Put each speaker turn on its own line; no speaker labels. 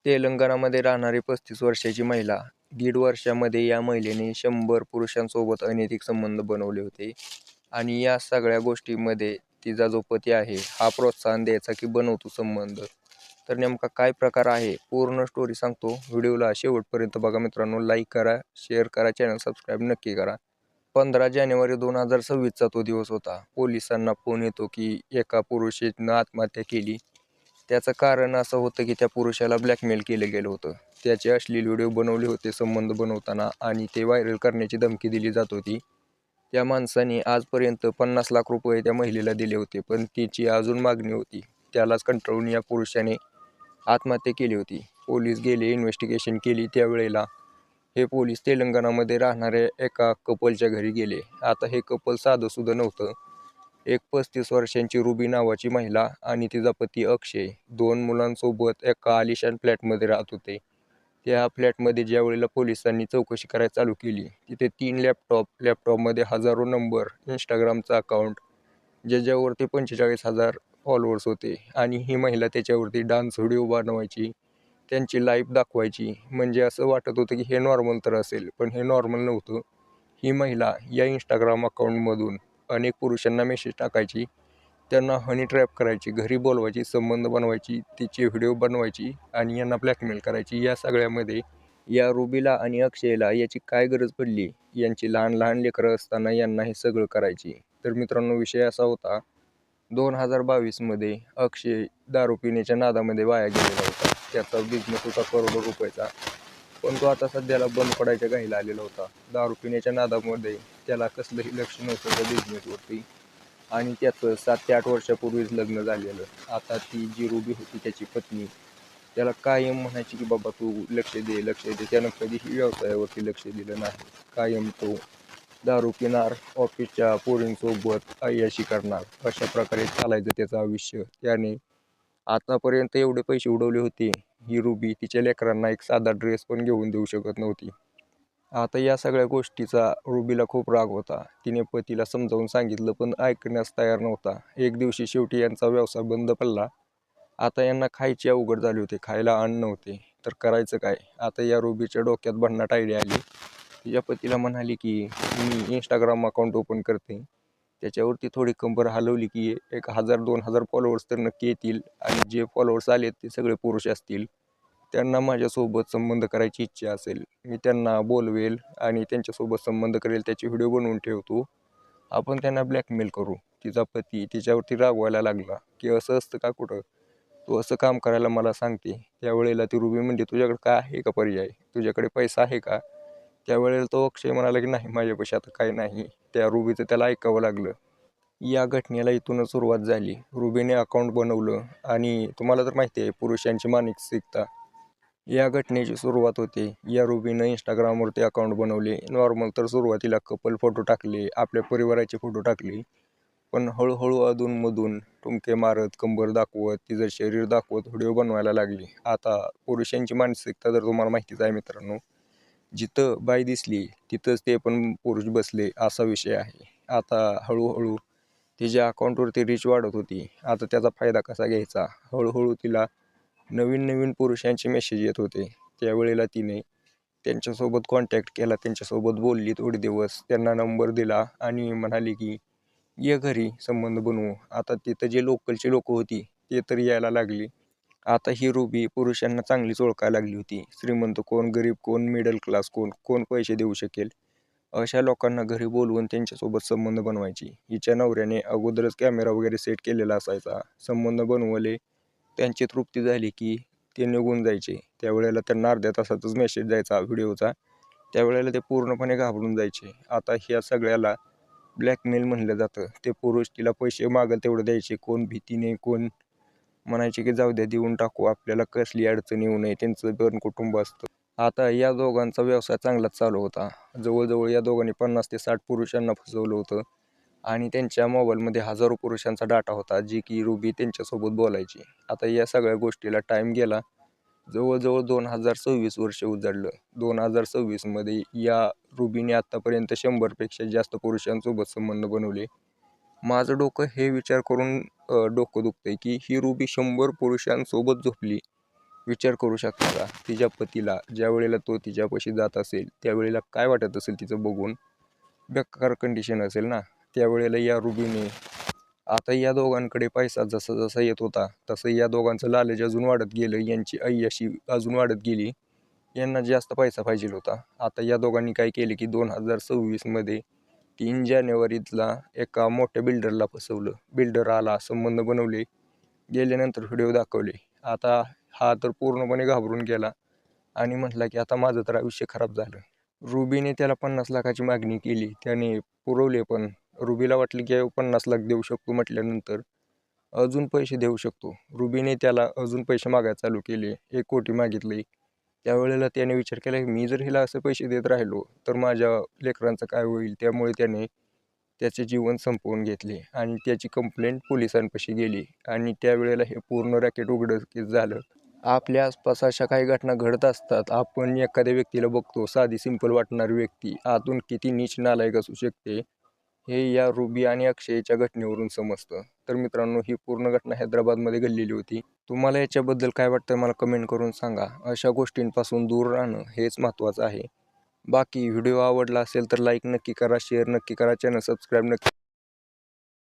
तेलंगणामध्ये राहणारी 35 वर्षाची महिला. 1.5 वर्षामध्ये या महिलेने 100 पुरुषांसोबत अनैतिक संबंध बनवले होते आणि या सगळ्या गोष्टींमध्ये तिचा जो पती आहे हा प्रोत्साहन द्यायचा की बनवतो संबंध. तर नेमका काय प्रकार आहे पूर्ण स्टोरी सांगतो. व्हिडिओला शेवटपर्यंत बघा मित्रांनो. लाईक करा, शेअर करा, चॅनल सबस्क्राईब नक्की करा. 15 जानेवारी 2026चा तो दिवस होता. पोलिसांना फोन येतो की एका पुरुषानं आत्महत्या केली. त्याचं कारण असं होतं की त्या पुरुषाला ब्लॅकमेल केलं गेलं होतं. त्याचे अश्लील व्हिडिओ बनवले होते संबंध बनवताना आणि ते व्हायरल करण्याची धमकी दिली जात होती. त्या माणसाने आजपर्यंत 50 लाख रुपये त्या महिलेला दिले होते, पण तिची अजून मागणी होती. त्यालाच कंटाळून या पुरुषाने आत्महत्या केली होती. पोलीस गेले, इन्व्हेस्टिगेशन केली. त्यावेळेला हे पोलीस तेलंगणामध्ये राहणाऱ्या एका कपलच्या घरी गेले. आता हे कपल साधंसुद्धा नव्हतं. एक 35 वर्षांची रुबी नावाची महिला आणि तिचा पती अक्षय 2 मुलांसोबत एका आलिशान फ्लॅटमध्ये राहत होते. त्या फ्लॅटमध्ये ज्या वेळेला पोलिसांनी चौकशी करायला चालू केली, तिथे 3 लॅपटॉपमध्ये हजारो नंबर, इंस्टाग्रामचं अकाउंट ज्याच्यावरती 45,000 फॉलोअर्स होते आणि ही महिला त्याच्यावरती डान्स व्हिडिओ बनवायची, त्यांची लाईफ दाखवायची. म्हणजे असं वाटत होतं की हे नॉर्मल तर असेल, पण हे नॉर्मल नव्हतं. ही महिला या इंस्टाग्राम अकाउंटमधून अनेक पुरुषांना मेसेज टाकायची, त्यांना हनी ट्रॅप करायची, घरी बोलवायची, संबंध बनवायची, तिचे व्हिडिओ बनवायची आणि यांना ब्लॅकमेल करायची. या सगळ्यामध्ये या रुबीला आणि अक्षयला याची काय गरज पडली? यांची लहान लहान लेकरं असताना यांना हे सगळं करायची. तर मित्रांनो, विषय असा होता, 2022मध्ये अक्षय दारू पिण्याच्या नादामध्ये वाया गेलेला होता. त्याचा बिझनेस होता करोडो रुपयाचा, पण तो आता सध्याला बंद पडायच्या घाईला आलेला होता. दारू पिण्याच्या नादामध्ये त्याला कसलंही लक्ष नव्हतं त्या बिझनेसवरती आणि त्याचं 7 ते 8 वर्षापूर्वीच लग्न झालेलं. आता ती जी रुबी होती त्याची पत्नी त्याला कायम म्हणायची की बाबा तू लक्ष दे, लक्ष दे. त्यानं कधीही व्यवसायावरती लक्ष दिलं नाही. कायम तो दारू पिणार, ऑफिसच्या पोरींसोबत अय्याशी करणार, अशा प्रकारे चालायचं त्याचं आयुष्य. त्याने आतापर्यंत एवढे पैसे उडवले होते. ही रुबी तिच्या लेकरांना एक साधा ड्रेस पण घेऊन देऊ शकत नव्हती. आता या सगळ्या गोष्टीचा रुबीला खूप राग होता. तिने पतीला समजावून सांगितलं, पण ऐकण्यास तयार नव्हता. एक दिवशी शेवटी यांचा व्यवसाय बंद पडला. आता यांना खायची अवघड झाली होती, खायला अन्न नव्हते. तर करायचं काय? आता या रुबीच्या डोक्यात भन्नाट आयडिया आली. तिच्या पतीला म्हणाली की मी इंस्टाग्राम अकाउंट ओपन करते, त्याच्यावरती थोडी कंबर हलवली की 1,000-2,000 फॉलोअर्स तर नक्की येतील आणि जे फॉलोअर्स आलेत ते सगळे पुरुष असतील. त्यांना माझ्यासोबत संबंध करायची इच्छा असेल, मी त्यांना बोलवेल आणि त्यांच्यासोबत संबंध करेल, त्याचे व्हिडिओ बनवून ठेवतो. आपण त्यांना ब्लॅकमेल करू. तिचा पती तिच्यावरती रागवायला लागला की असं असतं का कुठं? तू असं काम करायला मला सांगते. त्यावेळेला ती रुबी म्हणते, तुझ्याकडे काय आहे का पर्याय? तुझ्याकडे पैसा आहे का? त्यावेळेला तो अक्षय म्हणाला की नाही, माझ्यापाशी आता काही नाही. त्या रुबीचं त्याला ऐकावं लागलं. या घटनेला इथूनच सुरुवात झाली. रुबीने अकाउंट बनवलं आणि तुम्हाला तर माहिती आहे पुरुषांची मानसिकता. या घटनेची सुरुवात होते. या रुबीनं इंस्टाग्रामवरती अकाउंट बनवले. नॉर्मल तर सुरुवातीला कपल फोटो टाकले, आपल्या परिवाराचे फोटो टाकले. पण हळूहळू अधूनमधून ठुमके मारत, कंबर दाखवत, तिचं शरीर दाखवत व्हिडिओ बनवायला लागली. आता पुरुषांची मानसिकता तर तुम्हाला माहितीच आहे मित्रांनो. जिथं बाई दिसली तिथंच ते पण पुरुष बसले, असा विषय आहे. आता हळूहळू तिच्या अकाउंटवरती रीच वाढत होती. आता त्याचा फायदा कसा घ्यायचा? हळूहळू तिला नवीन नवीन पुरुषांचे मेसेज येत होते. त्यावेळेला तिने त्यांच्यासोबत कॉन्टॅक्ट केला, त्यांच्यासोबत बोलली थोडे दिवस, त्यांना नंबर दिला आणि म्हणाली की ये घरी संबंध बनवू. आता तिथं जे लोकलची लोकं होती ते तर यायला लागली. आता ही रुबी पुरुषांना चांगलीच ओळखायला लागली होती. श्रीमंत कोण, गरीब कोण, मिडल क्लास कोण, कोण पैसे देऊ शकेल, अशा लोकांना घरी बोलवून त्यांच्यासोबत संबंध बनवायची. हिच्या नवऱ्याने अगोदरच कॅमेरा वगैरे सेट केलेला असायचा. संबंध बनवले, त्यांची तृप्ती झाली की ते निघून जायचे. त्यावेळेला त्यांना अर्ध्या तासातच मेसेज जायचा व्हिडिओचा. त्यावेळेला ते पूर्णपणे घाबरून जायचे. आता ह्या सगळ्याला ब्लॅकमेल म्हणलं जातं. ते पुरुष तिला पैसे मागेल तेवढं द्यायचे. कोण भीतीने, कोण म्हणायचे की जाऊ द्या देऊन टाकू, आपल्याला कसली अडचण येऊ नये, त्यांचं पण कुटुंब असतं. आता या दोघांचा व्यवसाय चांगलाच चालू होता. जवळजवळ या दोघांनी 50 ते 60 पुरुषांना फसवलं होतं आणि त्यांच्या मोबाईलमध्ये हजारो पुरुषांचा डाटा होता, जी की रुबी त्यांच्यासोबत बोलायची. आता या सगळ्या गोष्टीला टाईम गेला. जवळजवळ 2026 वर्ष उजाडलं. 2026मध्ये या रुबीने आत्तापर्यंत 100पेक्षा जास्त पुरुषांसोबत संबंध बनवले. माझं डोकं हे विचार करून डोकं दुखतंय की ही रुबी 100 पुरुषांसोबत झोपली. विचार करू शकता का तिच्या पतीला ज्या वेळेला तो तिच्यापाशी जात असेल त्यावेळेला काय वाटत असेल तिचं बघून? बेकार कंडिशन असेल ना त्यावेळेला या रुबीने. आता या दोघांकडे पैसा जसा जसा येत होता तसं या दोघांचं लालच अजून वाढत गेलं, यांची अय्याशी अजून वाढत गेली. यांना जास्त पैसा पाहिजे होता. आता या दोघांनी काय केले की 2026मध्ये 3 जानेवारीला एका मोठ्या बिल्डरला फसवलं. बिल्डर आला, संबंध बनवले, गेल्यानंतर व्हिडिओ दाखवले. आता हा तर पूर्णपणे घाबरून गेला आणि म्हटला की आता माझं तर आयुष्य खराब झालं. रुबीने त्याला 50 लाखाची मागणी केली, त्याने पुरवले. पण रुबीला वाटलं की 50 लाख देऊ शकतो म्हटल्यानंतर अजून पैसे देऊ शकतो. रुबीने त्याला अजून पैसे मागायला चालू केले. 1 कोटी मागितले. त्यावेळेला त्याने विचार केला की मी जर हिला असे पैसे देत राहिलो तर माझ्या लेकरांचं काय होईल. त्यामुळे त्याने त्याचे जीवन संपवून घेतले आणि त्याची कंप्लेंट पोलिसांपाशी गेली आणि त्यावेळेला हे पूर्ण रॅकेट उघडकीस झालं. आपल्या आसपास अशा काही घटना घडत असतात. आपण एखाद्या व्यक्तीला बघतो, साधी सिंपल वाटणारी व्यक्ती आतून किती नीच नालायक असू शकते हे या रुबी आणि अक्षयच्या घटनेवरून समजतं. तर मित्रांनो, ही पूर्ण घटना हैदराबादमध्ये घडलेली होती. तुम्हाला याच्याबद्दल काय वाटतं मला कमेंट करून सांगा. अशा गोष्टींपासून दूर राहणं हेच महत्त्वाचं आहे. बाकी व्हिडिओ आवडला असेल तर लाईक नक्की करा, शेअर नक्की करा, चॅनल सबस्क्राईब नक्की